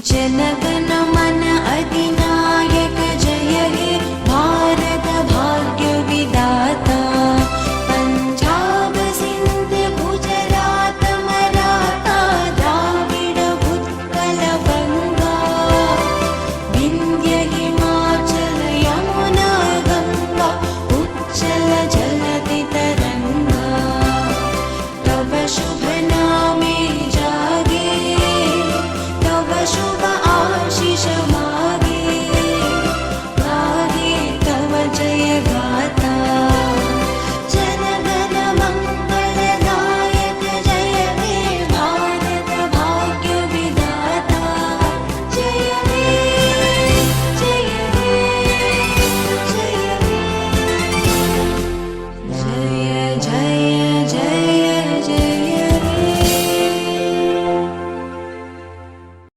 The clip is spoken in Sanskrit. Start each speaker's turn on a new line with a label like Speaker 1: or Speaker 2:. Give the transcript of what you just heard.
Speaker 1: जनगण मन अधिनायक जय हे भारत भाग्य विधाता। पंजाब सिंध गुजरात मराठा द्राविड उत्कल बंगा। विंध्य हिमाचल यमुना गंगा उच्चल जलधि तरंगा। तव शुभ नामे जागे तव शुभ